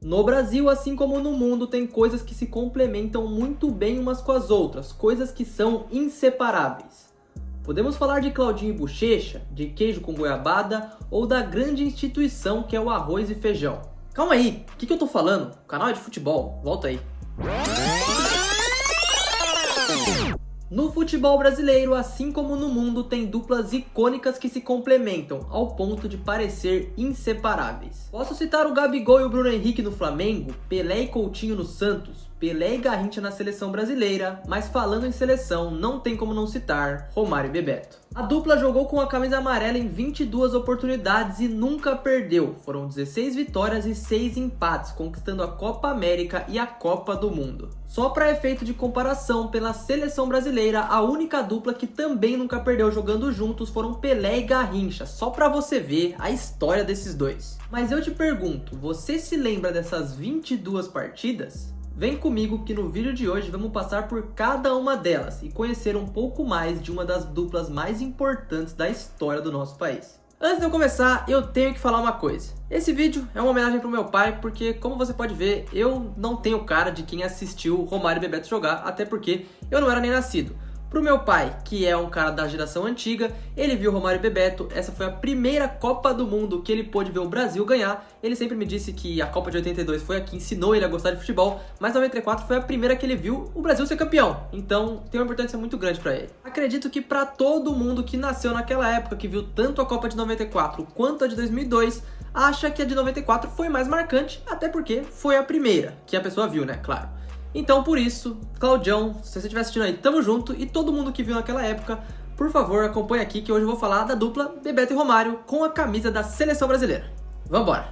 No Brasil, assim como no mundo, tem coisas que se complementam muito bem umas com as outras, coisas que são inseparáveis. Podemos falar de Claudinho e Bochecha, de queijo com goiabada ou da grande instituição que é o arroz e feijão. Calma aí, o que eu tô falando? O canal é de futebol, volta aí. No futebol brasileiro, assim como no mundo, tem duplas icônicas que se complementam, ao ponto de parecer inseparáveis. Posso citar o Gabigol e o Bruno Henrique no Flamengo, Pelé e Coutinho no Santos, Pelé e Garrincha na seleção brasileira, mas falando em seleção, não tem como não citar Romário e Bebeto. A dupla jogou com a camisa amarela em 22 oportunidades e nunca perdeu. Foram 16 vitórias e 6 empates, conquistando a Copa América e a Copa do Mundo. Só para efeito de comparação, pela seleção brasileira, a única dupla que também nunca perdeu jogando juntos foram Pelé e Garrincha, só para você ver a história desses dois. Mas eu te pergunto, você se lembra dessas 22 partidas? Vem comigo que no vídeo de hoje vamos passar por cada uma delas e conhecer um pouco mais de uma das duplas mais importantes da história do nosso país. Antes de eu começar, eu tenho que falar uma coisa. Esse vídeo é uma homenagem pro meu pai, porque como você pode ver, eu não tenho cara de quem assistiu Romário e Bebeto jogar, até porque eu não era nem nascido. Pro meu pai, que é um cara da geração antiga, ele viu Romário e Bebeto, essa foi a primeira Copa do Mundo que ele pôde ver o Brasil ganhar. Ele sempre me disse que a Copa de 82 foi a que ensinou ele a gostar de futebol, mas 94 foi a primeira que ele viu o Brasil ser campeão, então tem uma importância muito grande pra ele. Acredito que pra todo mundo que nasceu naquela época, que viu tanto a Copa de 94 quanto a de 2002, acha que a de 94 foi mais marcante, até porque foi a primeira que a pessoa viu, né, claro. Então, por isso, Claudião, se você estiver assistindo aí, tamo junto, e todo mundo que viu naquela época, por favor, acompanhe aqui que hoje eu vou falar da dupla Bebeto e Romário com a camisa da seleção brasileira. Vambora!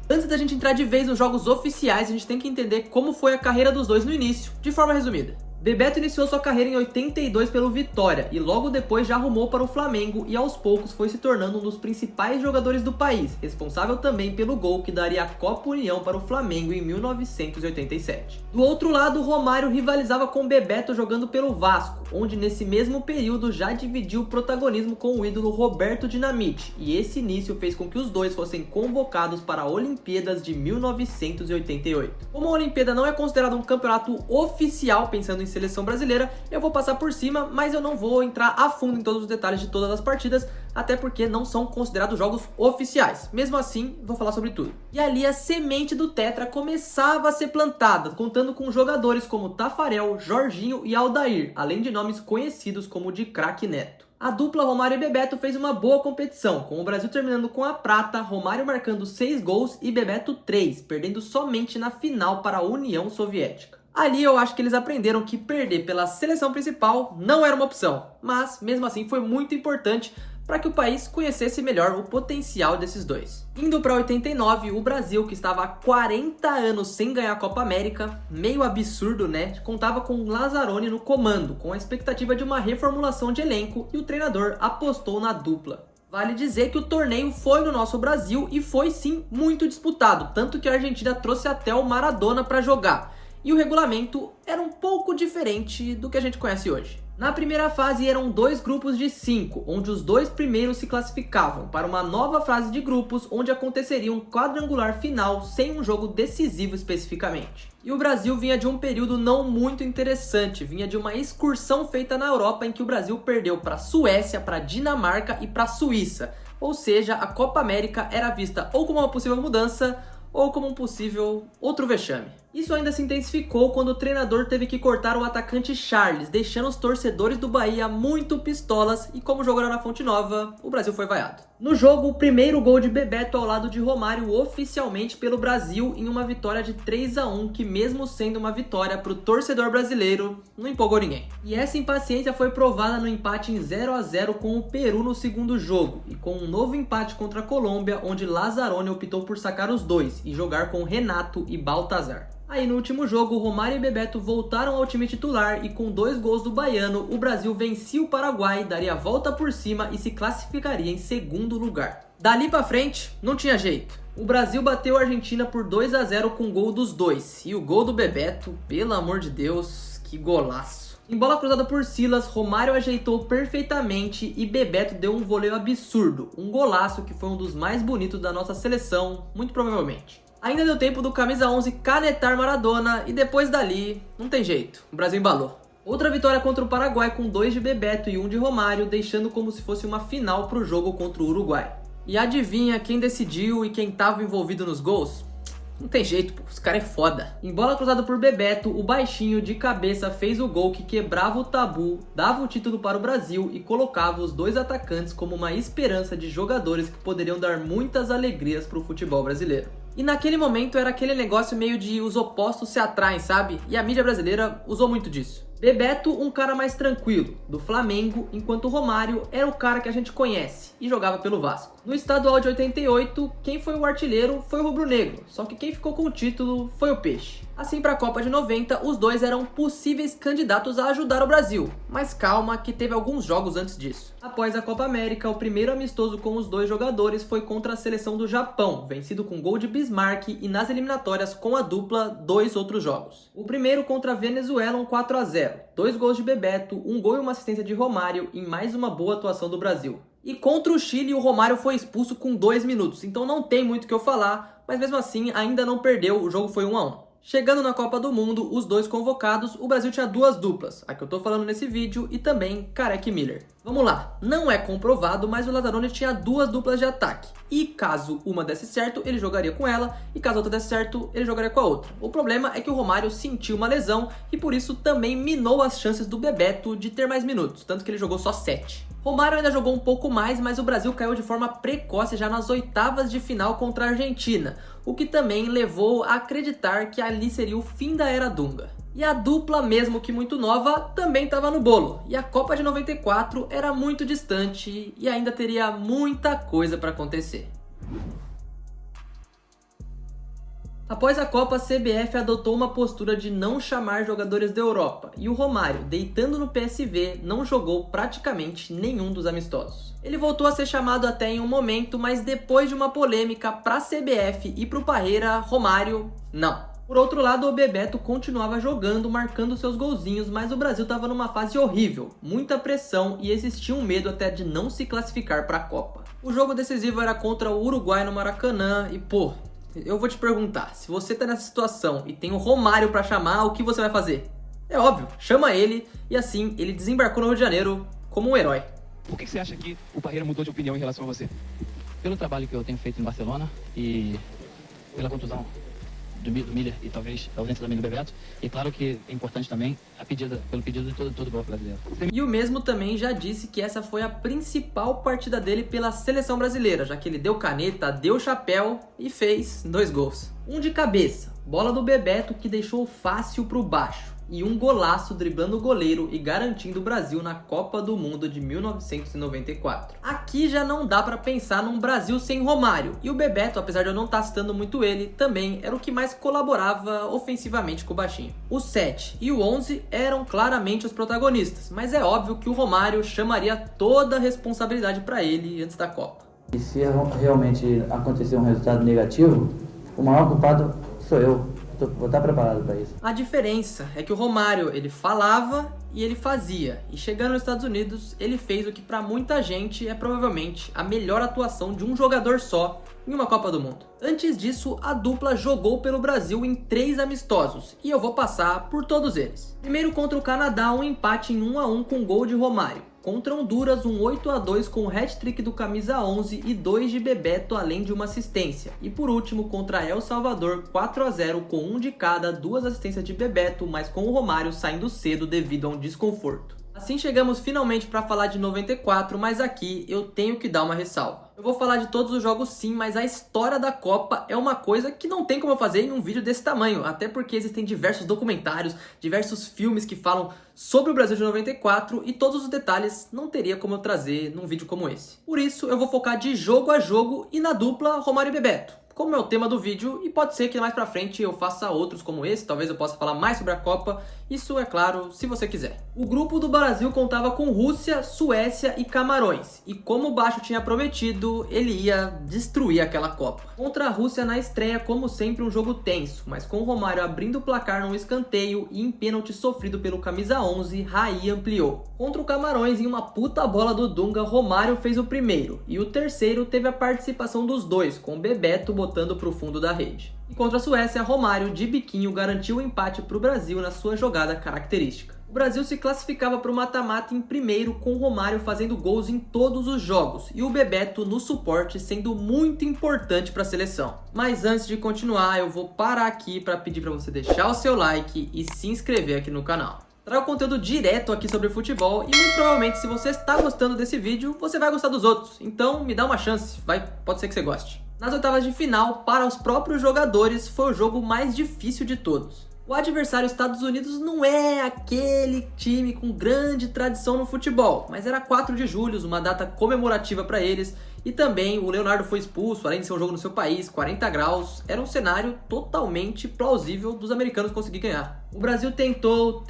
Antes da gente entrar de vez nos jogos oficiais, a gente tem que entender como foi a carreira dos dois no início, de forma resumida. Bebeto iniciou sua carreira em 82 pelo Vitória e logo depois já arrumou para o Flamengo e aos poucos foi se tornando um dos principais jogadores do país, responsável também pelo gol que daria a Copa União para o Flamengo em 1987. Do outro lado, Romário rivalizava com Bebeto jogando pelo Vasco, onde nesse mesmo período já dividiu o protagonismo com o ídolo Roberto Dinamite, e esse início fez com que os dois fossem convocados para a Olimpíadas de 1988. Como a Olimpíada não é considerada um campeonato oficial pensando em seleção brasileira, eu vou passar por cima, mas eu não vou entrar a fundo em todos os detalhes de todas as partidas, até porque não são considerados jogos oficiais. Mesmo assim, vou falar sobre tudo. E ali a semente do Tetra começava a ser plantada, contando com jogadores como Tafarel, Jorginho e Aldair, além de nomes conhecidos como o de Craque Neto. A dupla Romário e Bebeto fez uma boa competição, com o Brasil terminando com a prata, Romário marcando 6 gols e Bebeto 3, perdendo somente na final para a União Soviética. Ali eu acho que eles aprenderam que perder pela seleção principal não era uma opção, mas mesmo assim foi muito importante para que o país conhecesse melhor o potencial desses dois. Indo para 89, o Brasil, que estava há 40 anos sem ganhar a Copa América, meio absurdo, né? Contava com Lazzaroni no comando, com a expectativa de uma reformulação de elenco, e o treinador apostou na dupla. Vale dizer que o torneio foi no nosso Brasil e foi sim muito disputado, tanto que a Argentina trouxe até o Maradona para jogar. E o regulamento era um pouco diferente do que a gente conhece hoje. Na primeira fase eram 2 grupos de 5, onde os 2 primeiros se classificavam para uma nova fase de grupos, onde aconteceria um quadrangular final sem um jogo decisivo especificamente. E o Brasil vinha de um período não muito interessante, vinha de uma excursão feita na Europa em que o Brasil perdeu para a Suécia, para a Dinamarca e para a Suíça. Ou seja, a Copa América era vista ou como uma possível mudança, ou como um possível outro vexame. Isso ainda se intensificou quando o treinador teve que cortar o atacante Charles, deixando os torcedores do Bahia muito pistolas, e como o jogo era na Fonte Nova, o Brasil foi vaiado. No jogo, o primeiro gol de Bebeto ao lado de Romário oficialmente pelo Brasil em uma vitória de 3-1, que mesmo sendo uma vitória para o torcedor brasileiro, não empolgou ninguém. E essa impaciência foi provada no empate em 0-0 com o Peru no segundo jogo, e com um novo empate contra a Colômbia, onde Lazzaroni optou por sacar os dois e jogar com Renato e Baltazar. Aí no último jogo, Romário e Bebeto voltaram ao time titular e com 2 gols do baiano, o Brasil vencia o Paraguai, daria a volta por cima e se classificaria em segundo lugar. Dali pra frente, não tinha jeito. O Brasil bateu a Argentina por 2-0 com o gol dos dois. E o gol do Bebeto, pelo amor de Deus, que golaço. Em bola cruzada por Silas, Romário ajeitou perfeitamente e Bebeto deu um voleio absurdo, um golaço que foi um dos mais bonitos da nossa seleção, muito provavelmente. Ainda deu tempo do camisa 11 canetar Maradona e depois dali, não tem jeito, o Brasil embalou. Outra vitória contra o Paraguai com 2 de Bebeto e 1 de Romário, deixando como se fosse uma final para o jogo contra o Uruguai. E adivinha quem decidiu e quem estava envolvido nos gols? Não tem jeito, pô, os caras é foda. Em bola cruzada por Bebeto, o baixinho de cabeça fez o gol que quebrava o tabu, dava o título para o Brasil e colocava os 2 atacantes como uma esperança de jogadores que poderiam dar muitas alegrias para o futebol brasileiro. E naquele momento era aquele negócio meio de os opostos se atraem, sabe? E a mídia brasileira usou muito disso. Bebeto, um cara mais tranquilo, do Flamengo, enquanto o Romário era o cara que a gente conhece e jogava pelo Vasco. No estadual de 88, quem foi o artilheiro foi o rubro-negro, só que quem ficou com o título foi o Peixe. Assim, para a Copa de 90, os dois eram possíveis candidatos a ajudar o Brasil, mas calma que teve alguns jogos antes disso. Após a Copa América, o primeiro amistoso com os 2 jogadores foi contra a seleção do Japão, vencido com gol de Bismarck e nas eliminatórias com a dupla 2 outros jogos. O primeiro contra a Venezuela, um 4-0, 2 gols de Bebeto, 1 gol e uma assistência de Romário e mais uma boa atuação do Brasil. E contra o Chile, o Romário foi expulso com 2 minutos, então não tem muito o que eu falar, mas mesmo assim ainda não perdeu, o jogo foi 1-1. Chegando na Copa do Mundo, os 2 convocados, o Brasil tinha 2 duplas, a que eu tô falando nesse vídeo, e também Careca e Miller. Vamos lá, não é comprovado, mas o Lazzaroni tinha 2 duplas de ataque. E caso uma desse certo, ele jogaria com ela, e caso outra desse certo, ele jogaria com a outra. O problema é que o Romário sentiu uma lesão, e por isso também minou as chances do Bebeto de ter mais minutos, tanto que ele jogou só 7. Romário ainda jogou um pouco mais, mas o Brasil caiu de forma precoce já nas oitavas de final contra a Argentina, o que também levou a acreditar que ali seria o fim da era Dunga. E a dupla, mesmo que muito nova, também estava no bolo, e a Copa de 94 era muito distante e ainda teria muita coisa para acontecer. Após a Copa, a CBF adotou uma postura de não chamar jogadores da Europa, e o Romário, deitando no PSV, não jogou praticamente nenhum dos amistosos. Ele voltou a ser chamado até em um momento, mas depois de uma polêmica para a CBF e para o Parreira, Romário, não. Por outro lado, o Bebeto continuava jogando, marcando seus golzinhos, mas o Brasil estava numa fase horrível, muita pressão e existia um medo até de não se classificar para a Copa. O jogo decisivo era contra o Uruguai no Maracanã e, pô, eu vou te perguntar, se você tá nessa situação e tem o Romário pra chamar, o que você vai fazer? É óbvio, chama ele e assim ele desembarcou no Rio de Janeiro como um herói. Por que você acha que o Parreira mudou de opinião em relação a você? Pelo trabalho que eu tenho feito em Barcelona e pela contusão do Miller e talvez a ausência também do Bebeto. E claro que é importante também pelo pedido de todo o povo brasileiro. E o mesmo também já disse que essa foi a principal partida dele pela seleção brasileira, já que ele deu caneta, deu chapéu e fez 2 gols. Um de cabeça, bola do Bebeto que deixou fácil pro baixo. E um golaço driblando o goleiro e garantindo o Brasil na Copa do Mundo de 1994. Aqui já não dá pra pensar num Brasil sem Romário, e o Bebeto, apesar de eu não estar citando muito ele, também era o que mais colaborava ofensivamente com o baixinho. O 7 e o 11 eram claramente os protagonistas, mas é óbvio que o Romário chamaria toda a responsabilidade pra ele antes da Copa. E se realmente acontecer um resultado negativo, o maior culpado sou eu. Vou estar preparado para isso. A diferença é que o Romário, ele falava e ele fazia. E chegando nos Estados Unidos, ele fez o que para muita gente é provavelmente a melhor atuação de um jogador só em uma Copa do Mundo. Antes disso, a dupla jogou pelo Brasil em 3 amistosos, e eu vou passar por todos eles. Primeiro contra o Canadá, um empate em 1-1 com gol de Romário. Contra Honduras, um 8-2 com o hat-trick do camisa 11 e 2 de Bebeto, além de uma assistência. E por último, contra El Salvador, 4-0 com um de cada, 2 assistências de Bebeto, mas com o Romário saindo cedo devido a um desconforto. Assim chegamos finalmente para falar de 94, mas aqui eu tenho que dar uma ressalva. Eu vou falar de todos os jogos sim, mas a história da Copa é uma coisa que não tem como eu fazer em um vídeo desse tamanho, até porque existem diversos documentários, diversos filmes que falam sobre o Brasil de 94 e todos os detalhes não teria como eu trazer num vídeo como esse. Por isso eu vou focar de jogo a jogo e na dupla Romário e Bebeto. como é o tema do vídeo, e pode ser que mais pra frente eu faça outros como esse, talvez eu possa falar mais sobre a Copa, isso é claro, se você quiser. O grupo do Brasil contava com Rússia, Suécia e Camarões, e como o Baixo tinha prometido, ele ia destruir aquela Copa. Contra a Rússia na estreia, como sempre, um jogo tenso, mas com o Romário abrindo o placar num escanteio e em pênalti sofrido pelo camisa 11, Raí ampliou. Contra o Camarões, em uma puta bola do Dunga, Romário fez o primeiro, e o terceiro teve a participação dos dois, com Bebeto botando pro fundo da rede. E contra a Suécia, Romário, de biquinho, garantiu o empate pro Brasil na sua jogada característica. O Brasil se classificava para o mata-mata em primeiro, com Romário fazendo gols em todos os jogos e o Bebeto no suporte sendo muito importante para a seleção. Mas antes de continuar, eu vou parar aqui para pedir para você deixar o seu like e se inscrever aqui no canal. Trago conteúdo direto aqui sobre futebol e muito provavelmente, se você está gostando desse vídeo, você vai gostar dos outros. Então me dá uma chance, pode ser que você goste. Nas oitavas de final, para os próprios jogadores, foi o jogo mais difícil de todos. O adversário Estados Unidos não é aquele time com grande tradição no futebol, mas era 4 de julho, uma data comemorativa para eles, e também o Leonardo foi expulso, além de ser um jogo no seu país, 40 graus, era um cenário totalmente plausível dos americanos conseguir ganhar. O Brasil tentou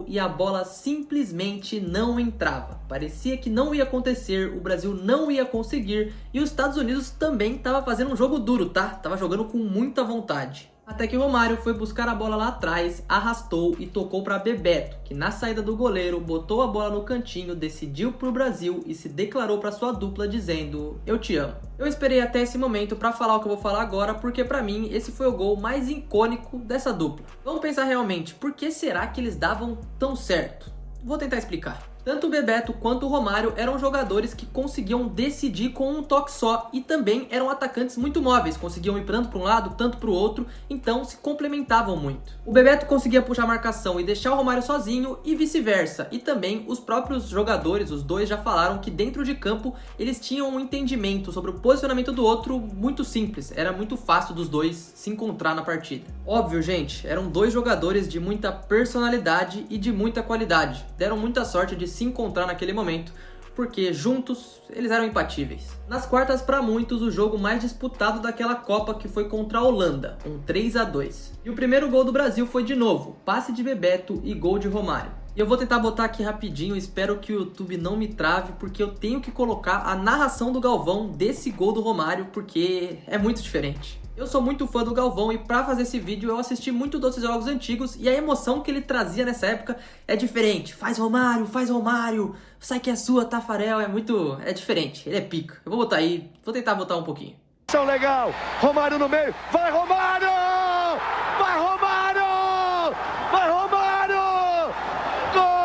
e a bola simplesmente não entrava. Parecia que não ia acontecer, o Brasil não ia conseguir, e os Estados Unidos também estava fazendo um jogo duro, tá? Tava jogando com muita vontade. Até que Romário foi buscar a bola lá atrás, arrastou e tocou para Bebeto, que na saída do goleiro botou a bola no cantinho, decidiu pro Brasil e se declarou para sua dupla dizendo: "Eu te amo". Eu esperei até esse momento para falar o que eu vou falar agora, porque para mim esse foi o gol mais icônico dessa dupla. Vamos pensar realmente, por que será que eles davam tão certo? Vou tentar explicar. Tanto o Bebeto quanto o Romário eram jogadores que conseguiam decidir com um toque só e também eram atacantes muito móveis, conseguiam ir tanto para um lado, tanto para o outro, então se complementavam muito. O Bebeto conseguia puxar a marcação e deixar o Romário sozinho e vice-versa, e também os próprios jogadores, os dois já falaram que dentro de campo eles tinham um entendimento sobre o posicionamento do outro muito simples, era muito fácil dos dois se encontrar na partida. Óbvio, gente, eram dois jogadores de muita personalidade e de muita qualidade, deram muita sorte de se encontrar naquele momento, porque juntos eles eram impatíveis. Nas quartas, para muitos, o jogo mais disputado daquela Copa, que foi contra a Holanda, um 3-2. E o primeiro gol do Brasil foi de novo, passe de Bebeto e gol de Romário. E eu vou tentar botar aqui rapidinho, espero que o YouTube não me trave, porque eu tenho que colocar a narração do Galvão desse gol do Romário, porque é muito diferente. Eu sou muito fã do Galvão e pra fazer esse vídeo eu assisti muito dos jogos antigos e a emoção que ele trazia nessa época é diferente. Faz Romário, sai que é sua, Tafarel, é diferente, ele é pica. Eu vou botar aí, vou tentar botar um pouquinho. Legal, Romário no meio, vai Romário! Vai Romário! Vai Romário! Gol!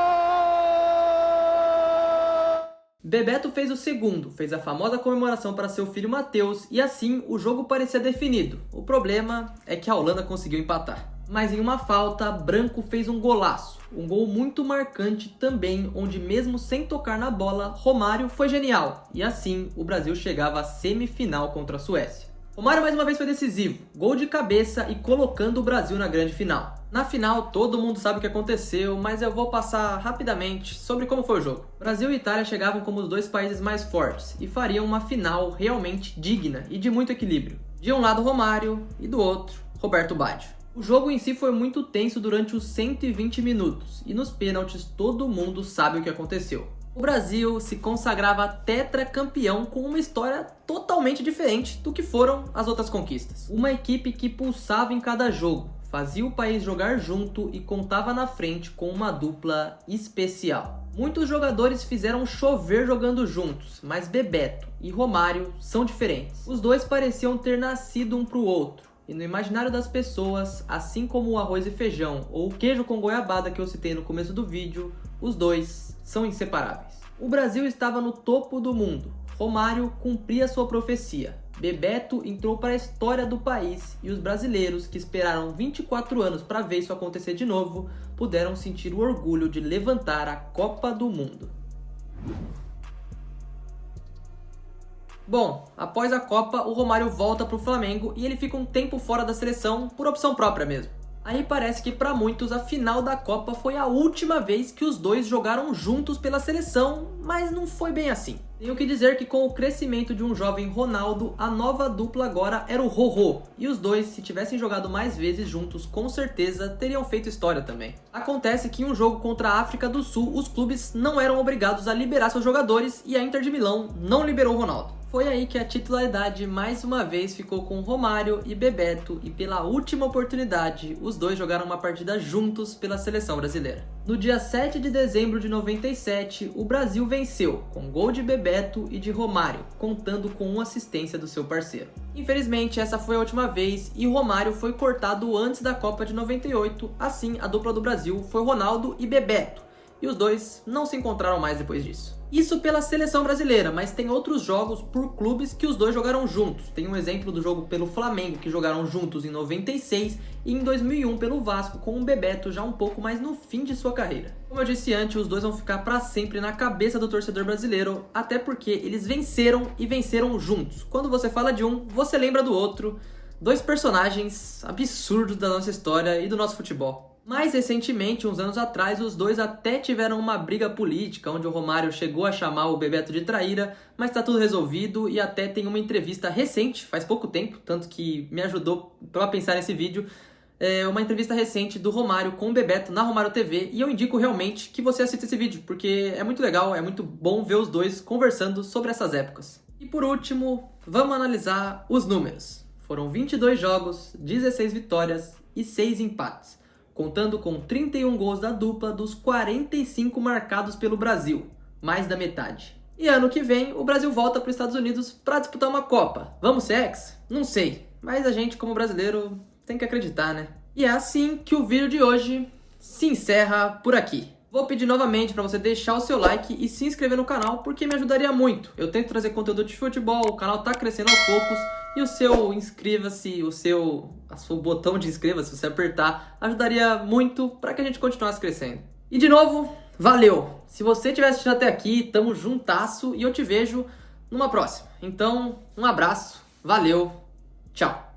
Bebeto fez o segundo, fez a famosa comemoração para seu filho Matheus e assim o jogo parecia definido. O problema é que a Holanda conseguiu empatar. Mas em uma falta, Branco fez um golaço. Um gol muito marcante também, onde mesmo sem tocar na bola, Romário foi genial. E assim, o Brasil chegava à semifinal contra a Suécia. Romário mais uma vez foi decisivo, gol de cabeça e colocando o Brasil na grande final. Na final, todo mundo sabe o que aconteceu, mas eu vou passar rapidamente sobre como foi o jogo. Brasil e Itália chegavam como os dois países mais fortes e fariam uma final realmente digna e de muito equilíbrio. De um lado Romário e do outro Roberto Baggio. O jogo em si foi muito tenso durante os 120 minutos e nos pênaltis todo mundo sabe o que aconteceu. O Brasil se consagrava tetracampeão com uma história totalmente diferente do que foram as outras conquistas. Uma equipe que pulsava em cada jogo, fazia o país jogar junto e contava na frente com uma dupla especial. Muitos jogadores fizeram chover jogando juntos, mas Bebeto e Romário são diferentes. Os dois pareciam ter nascido um pro outro. E no imaginário das pessoas, assim como o arroz e feijão ou o queijo com goiabada que eu citei no começo do vídeo, os dois são inseparáveis. O Brasil estava no topo do mundo. Romário cumpria sua profecia. Bebeto entrou para a história do país e os brasileiros, que esperaram 24 anos para ver isso acontecer de novo, puderam sentir o orgulho de levantar a Copa do Mundo. Bom, após a Copa, o Romário volta para o Flamengo e ele fica um tempo fora da seleção por opção própria mesmo. Aí parece que para muitos a final da Copa foi a última vez que os dois jogaram juntos pela seleção, mas não foi bem assim. Tenho que dizer que com o crescimento de um jovem Ronaldo, a nova dupla agora era o Rorô. E os dois, se tivessem jogado mais vezes juntos, com certeza teriam feito história também. Acontece que em um jogo contra a África do Sul, os clubes não eram obrigados a liberar seus jogadores e a Inter de Milão não liberou o Ronaldo. Foi aí que a titularidade mais uma vez ficou com Romário e Bebeto e pela última oportunidade os dois jogaram uma partida juntos pela seleção brasileira. No dia 7 de dezembro de 97, o Brasil venceu com gol de Bebeto e de Romário, contando com uma assistência do seu parceiro. Infelizmente essa foi a última vez e Romário foi cortado antes da Copa de 98, assim a dupla do Brasil foi Ronaldo e Bebeto. E os dois não se encontraram mais depois disso. Isso pela seleção brasileira, mas tem outros jogos por clubes que os dois jogaram juntos. Tem um exemplo do jogo pelo Flamengo, que jogaram juntos em 96 e em 2001 pelo Vasco, com o Bebeto já um pouco mais no fim de sua carreira. Como eu disse antes, os dois vão ficar para sempre na cabeça do torcedor brasileiro, até porque eles venceram e venceram juntos. Quando você fala de um, você lembra do outro. Dois personagens absurdos da nossa história e do nosso futebol. Mais recentemente, uns anos atrás, os dois até tiveram uma briga política, onde o Romário chegou a chamar o Bebeto de traíra, mas tá tudo resolvido e até tem uma entrevista recente, faz pouco tempo, tanto que me ajudou pra pensar nesse vídeo, uma entrevista recente do Romário com o Bebeto na Romário TV, e eu indico realmente que você assista esse vídeo, porque é muito legal, é muito bom ver os dois conversando sobre essas épocas. E por último, vamos analisar os números. Foram 22 jogos, 16 vitórias e 6 empates. Contando com 31 gols da dupla dos 45 marcados pelo Brasil, mais da metade. E ano que vem, o Brasil volta para os Estados Unidos para disputar uma Copa. Vamos ser ex? Não sei, mas a gente como brasileiro tem que acreditar, né? E é assim que o vídeo de hoje se encerra por aqui. Vou pedir novamente para você deixar o seu like e se inscrever no canal, porque me ajudaria muito. Eu tento trazer conteúdo de futebol, o canal tá crescendo aos poucos, e o seu inscreva-se, o botão de inscreva-se, se você apertar, ajudaria muito para que a gente continuasse crescendo. E de novo, valeu! Se você estiver assistindo até aqui, tamo juntasso e eu te vejo numa próxima. Então, um abraço, valeu, tchau!